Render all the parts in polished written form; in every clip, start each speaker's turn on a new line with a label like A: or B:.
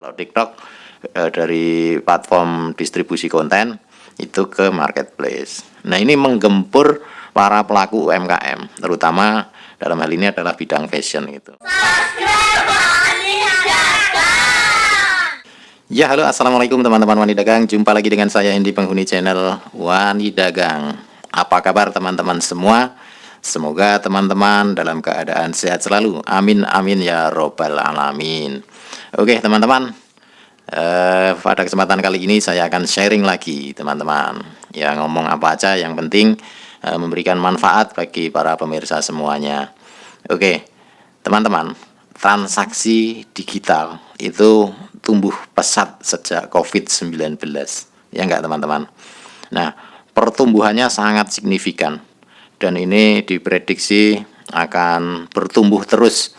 A: Kalau TikTok dari platform distribusi konten itu ke marketplace. Nah, ini menggempur para pelaku UMKM, terutama dalam hal ini adalah bidang fashion gitu. Ya, halo, assalamualaikum teman-teman Wani Dagang. Jumpa lagi dengan saya Indi, penghuni channel Wani Dagang. Apa kabar teman-teman semua? Semoga teman-teman dalam keadaan sehat selalu. Amin amin ya robbal alamin. Oke teman-teman, pada kesempatan kali ini saya akan sharing lagi teman-teman. Ya, ngomong apa aja yang penting memberikan manfaat bagi para pemirsa semuanya. Oke teman-teman, transaksi digital itu tumbuh pesat sejak COVID-19, ya enggak teman-teman? Nah, pertumbuhannya sangat signifikan dan ini diprediksi akan bertumbuh terus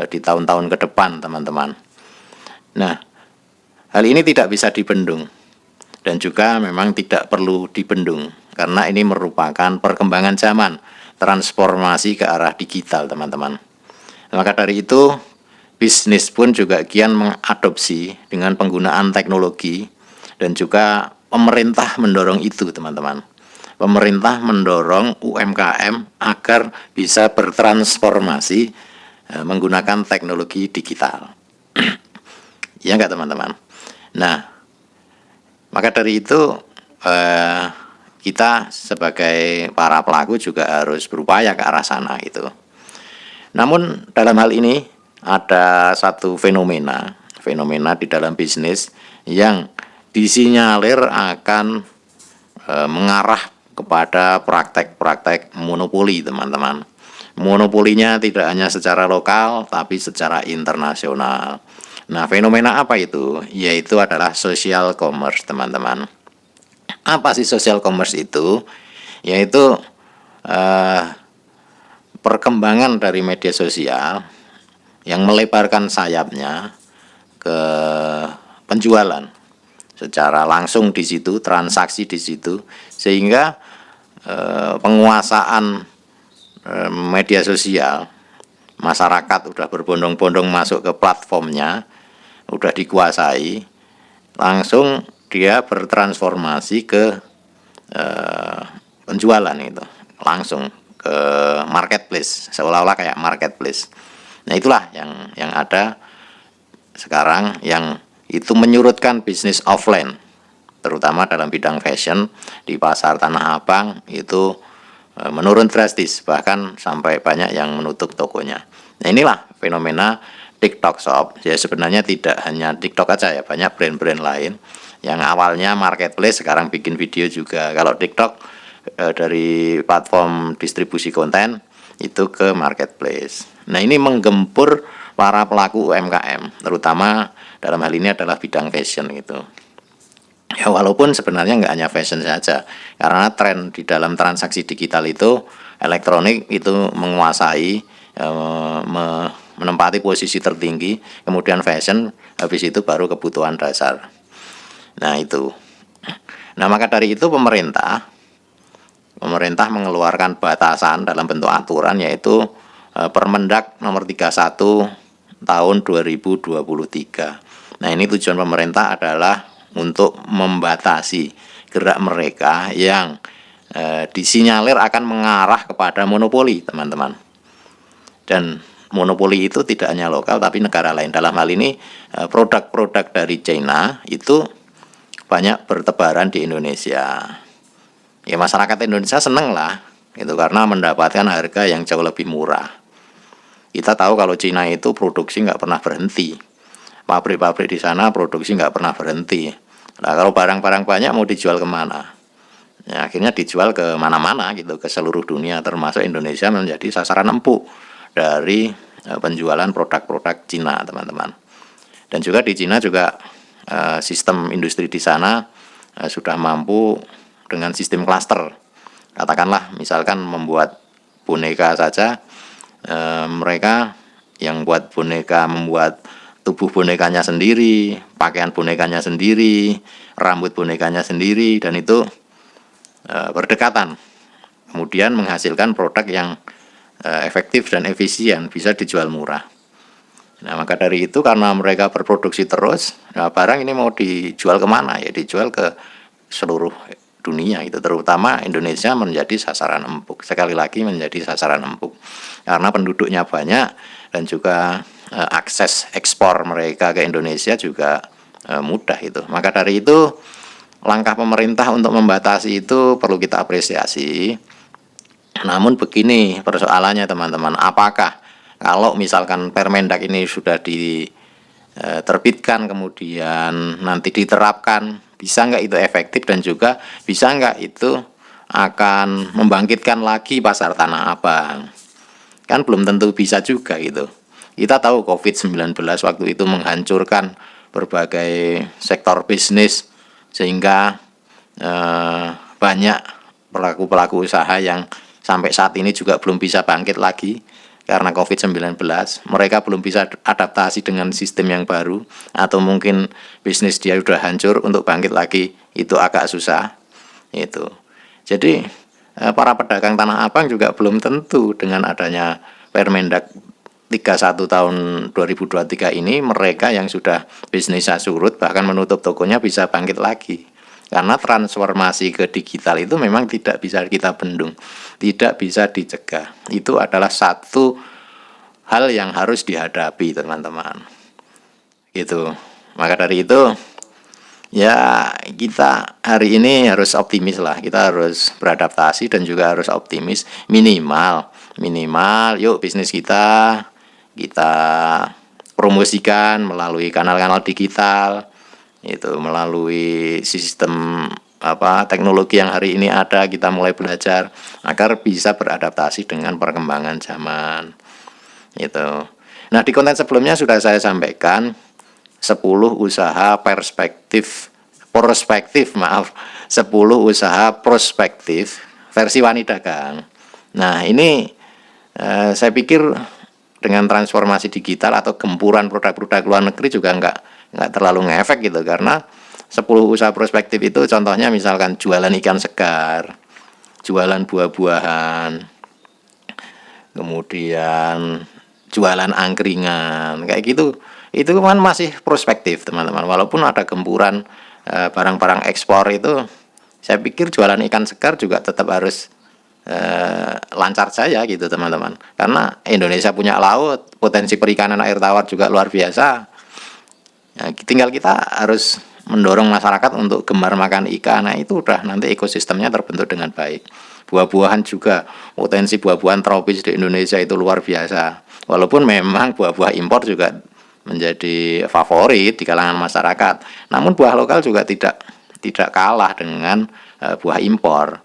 A: di tahun-tahun ke depan teman-teman. Nah, hal ini tidak bisa dibendung dan juga memang tidak perlu dibendung karena ini merupakan perkembangan zaman, transformasi ke arah digital teman-teman. Maka dari itu bisnis pun juga kian mengadopsi dengan penggunaan teknologi dan juga pemerintah mendorong itu teman-teman. Pemerintah mendorong UMKM agar bisa bertransformasi menggunakan teknologi digital. Ya enggak teman-teman? Nah, maka dari itu kita sebagai para pelaku juga harus berupaya ke arah sana itu. Namun dalam hal ini ada satu fenomena di dalam bisnis yang disinyalir akan mengarah kepada praktek-praktek monopoli teman-teman. Monopolinya tidak hanya secara lokal tapi secara internasional. Nah, fenomena apa itu? Yaitu adalah social commerce teman-teman. Apa sih social commerce itu? Yaitu perkembangan dari media sosial yang melebarkan sayapnya ke penjualan secara langsung di situ, transaksi di situ, sehingga penguasaan media sosial, masyarakat udah berbondong-bondong masuk ke platformnya, udah dikuasai, langsung dia bertransformasi ke penjualan itu, langsung ke marketplace, seolah-olah kayak marketplace. Nah, itulah yang ada sekarang, yang itu menyurutkan bisnis offline, terutama dalam bidang fashion di pasar Tanah Abang itu menurun drastis, bahkan sampai banyak yang menutup tokonya. Nah, inilah fenomena TikTok Shop. Ya, sebenarnya tidak hanya TikTok aja ya, banyak brand-brand lain yang awalnya marketplace sekarang bikin video juga. Kalau TikTok dari platform distribusi konten itu ke marketplace. Nah, ini menggempur para pelaku UMKM, terutama dalam hal ini adalah bidang fashion gitu. Ya, walaupun sebenarnya nggak hanya fashion saja, karena tren di dalam transaksi digital itu, elektronik itu menguasai, menempati posisi tertinggi, kemudian fashion, habis itu baru kebutuhan dasar. Nah, itu. Nah, maka dari itu pemerintah mengeluarkan batasan dalam bentuk aturan, yaitu Permendak nomor 31 tahun 2023. Nah, ini tujuan pemerintah adalah untuk membatasi gerak mereka yang disinyalir akan mengarah kepada monopoli teman-teman. Dan monopoli itu tidak hanya lokal tapi negara lain. Dalam hal ini produk-produk dari China itu banyak bertebaran di Indonesia. Ya, masyarakat Indonesia seneng lah itu karena mendapatkan harga yang jauh lebih murah. Kita tahu kalau Cina itu produksi nggak pernah berhenti. Pabrik-pabrik di sana produksi nggak pernah berhenti. Nah, kalau barang-barang banyak mau dijual kemana? Ya, akhirnya dijual ke mana-mana gitu, ke seluruh dunia, termasuk Indonesia menjadi sasaran empuk dari penjualan produk-produk Cina teman-teman. Dan juga di Cina juga sistem industri di sana sudah mampu dengan sistem klaster. Katakanlah misalkan membuat boneka saja, mereka yang buat boneka membuat tubuh bonekanya sendiri, pakaian bonekanya sendiri, rambut bonekanya sendiri, dan itu berdekatan, kemudian menghasilkan produk yang efektif dan efisien, bisa dijual murah. Nah, maka dari itu karena mereka berproduksi terus, nah barang ini mau dijual kemana? Ya dijual ke seluruh dunia itu, terutama Indonesia menjadi sasaran empuk. Sekali lagi menjadi sasaran empuk. Karena penduduknya banyak dan juga akses ekspor mereka ke Indonesia juga mudah itu. Maka dari itu langkah pemerintah untuk membatasi itu perlu kita apresiasi. Namun begini persoalannya teman-teman, apakah kalau misalkan Permendak ini sudah diterbitkan kemudian nanti diterapkan, bisa nggak itu efektif dan juga bisa nggak itu akan membangkitkan lagi pasar Tanah Abang? Kan belum tentu bisa juga gitu. Kita tahu COVID-19 waktu itu menghancurkan berbagai sektor bisnis sehingga banyak pelaku-pelaku usaha yang sampai saat ini juga belum bisa bangkit lagi karena COVID-19. Mereka belum bisa adaptasi dengan sistem yang baru, atau mungkin bisnis dia sudah hancur, untuk bangkit lagi itu agak susah. Itu. Jadi para pedagang Tanah Abang juga belum tentu dengan adanya Permendak 31 tahun 2023 ini mereka yang sudah bisnisnya surut bahkan menutup tokonya bisa bangkit lagi. Karena transformasi ke digital itu memang tidak bisa kita bendung, tidak bisa dicegah. Itu adalah satu hal yang harus dihadapi teman-teman. Gitu. Maka dari itu ya kita hari ini harus optimis lah. Kita harus beradaptasi dan juga harus optimis. Minimal yuk bisnis kita promosikan melalui kanal-kanal digital. Itu melalui sistem teknologi yang hari ini ada, kita mulai belajar agar bisa beradaptasi dengan perkembangan zaman. Itu. Nah, di konten sebelumnya sudah saya sampaikan 10 usaha prospektif 10 usaha prospektif versi Wani Dagang. Nah, ini saya pikir dengan transformasi digital atau gempuran produk-produk luar negeri juga nggak terlalu ngefek gitu, karena 10 usaha prospektif itu contohnya misalkan jualan ikan segar, jualan buah-buahan, kemudian jualan angkringan, kayak gitu. Itu kan masih prospektif teman-teman, walaupun ada gempuran barang-barang ekspor itu, saya pikir jualan ikan segar juga tetap harus lancar saja gitu teman-teman, karena Indonesia punya laut, potensi perikanan air tawar juga luar biasa. Ya, tinggal kita harus mendorong masyarakat untuk gemar makan ikan. Nah, itu udah nanti ekosistemnya terbentuk dengan baik. Buah-buahan juga, potensi buah-buahan tropis di Indonesia itu luar biasa. Walaupun memang buah-buah impor juga menjadi favorit di kalangan masyarakat, namun buah lokal juga tidak kalah dengan buah impor.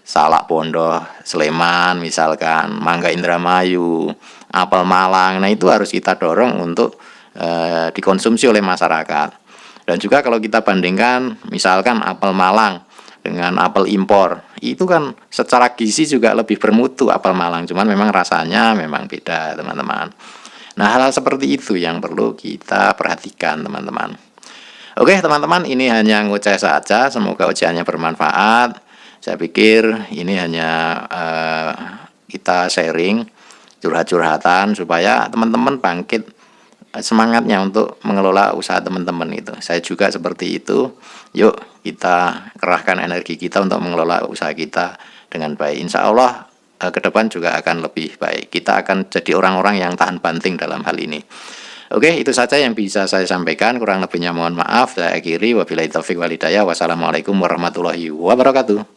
A: Salak Pondoh Sleman misalkan, mangga Indramayu, apel Malang. Nah, itu harus kita dorong untuk dikonsumsi oleh masyarakat. Dan juga kalau kita bandingkan misalkan apel Malang dengan apel impor, itu kan secara gizi juga lebih bermutu apel Malang, cuman memang rasanya memang beda teman-teman. Nah, hal-hal seperti itu yang perlu kita perhatikan teman-teman. Oke teman-teman, ini hanya ngoceh saja, semoga ujiannya bermanfaat. Saya pikir ini hanya kita sharing curhat-curhatan supaya teman-teman bangkit semangatnya untuk mengelola usaha teman-teman itu. Saya juga seperti itu. Yuk kita kerahkan energi kita untuk mengelola usaha kita dengan baik. Insya Allah ke depan juga akan lebih baik. Kita akan jadi orang-orang yang tahan banting dalam hal ini. Oke, itu saja yang bisa saya sampaikan. Kurang lebihnya mohon maaf. Saya akhiri. Wabillahi taufiq wal hidayah. Wassalamualaikum warahmatullahi wabarakatuh.